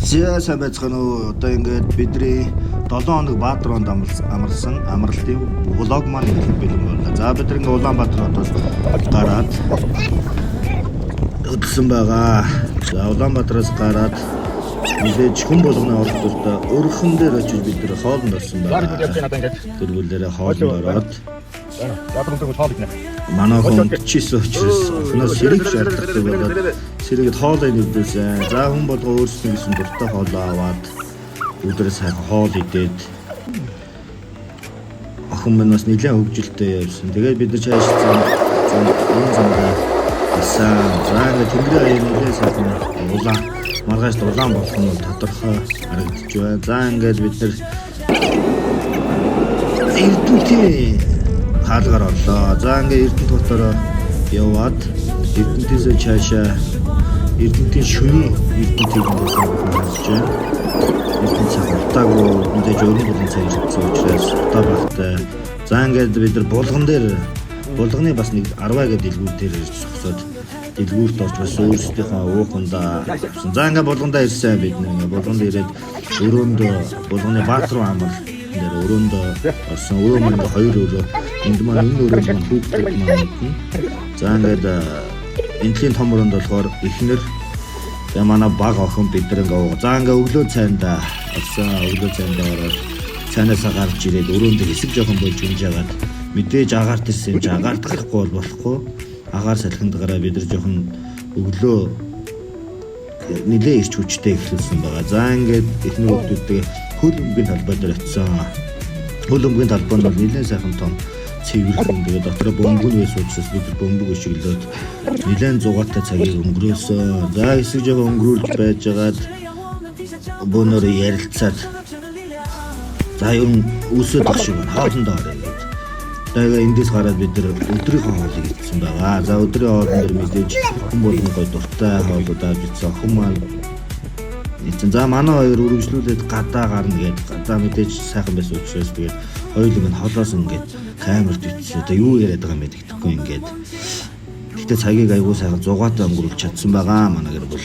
За сайн байцгаана уу. Одоо ингээд бидний 7 хоног Баатарт амарлсан амралтын влог маань эхлэх бэлэн байна. За бид ингээд Улаанбаатар хотоос гараад өдсөн байгаа. За Улаанбаатараас гараад мэдээж хүн болгоны оролцоолтой өрхөн дээр очиж бид нар хоолнд орсон байгаа. Тэргүүлээрээ хоолнд ороод манай хүн чийсэн учраас охноос сэрэг шаардлагатай болоод сэрэгд хоолой нэгдүүлсэн. За хүн болго өөрсдөө гэсэн дуртай хоолоо аваад өдрөө сайхан хоол идээд охин минь бас нэлээд хөвгөлтэй явсан. Тэгээд бид нар чаашсан энэ замдаа асан. За ингээд тэнгэрийн аян нэлээд сайхан улаан маргааш улаан болох нь тодорхой харагдаж байна. За ингээд бид нар Эрдэнэтийн хаалгаар орлоо. За ингээд Эрдэнэт хотоороо яваад Эрдэнэтээс чаашаа Эрдэнэтийн шөнийн Эрдэнэтийг харж байна. Эрдэнэт цаг утаагүй мэдээж өргөн булан цаг ирсэн учраас утаа багтай. За ингээд бид нар булганы бас нэг 10 гэдэг дэлгүүр дээр ирж зогсоод дэлгүүрт орж бас өөрсдийнхөө уухандаа авсан. За ингээд булгандаа ирсэн бид нэг булганд ирээд өрөөндөө булганы Баатар амар дээр өрөөндөө орсон. Өрөө маань 2 өрөө. Энд маань энэ өрөө маань хүүхдүүд маань мэднэ. За ингээд энэлийн том өрөөнд болохоор эхнэр манай баг охин бид нэг за ингээ өглөө цайндаа орсон. Өглөө цайндаа ороод цайнаасаа гарч ирээд өрөөндөө хэсэг жоохон болж унж ягаад мэдээж агаарт ирсэн юм чи агаарт гарахгүй болохгүй. Агаар салхинд гараа бид нар жоохон өглөө нэлээ ирч хүчтэй эхлүүлсэн байгаа. За ингээд эхнэр хүүхдүүдтэй хөл өмгийн талбай дээр очисон. Хөл өмгийн талбай нь нэлээ сайхан том цэвэрхэн тэгээд дотроо бөмбөг байсан учраас бид бөмбөг өшиглөөд нэлээд зугаатай цагийг өнгөрөөсөн. За хэсэг жоохон өнгөрүүлж байжгаад бөөнөр ярилцаад за юм үсээд баг шиг хоолндоо орё гэдэг. Тэгээд эндээс гараад бид нар өдрийнхөө хоолыг идсэн байгаа. За өдрийн хоолн дээр мэдээж хүн болгон гой дуртай хоолуудаа бичсэн. Охин маань эцэн за манай хоёр үргэлжлүүлээд гадаа гарна гэдэг. Гадаа мэдээж сайхан байсан учраас тэгээд хоёулаа минь холоос ингээд камерт бичсэн. Одоо юу яриад байгаа юм бэ гэдэггүй ингээд. Гэтэ цагийг аягүй сайхан зугаатай өнгөрүүлж чадсан байгаа. Манайгэр бол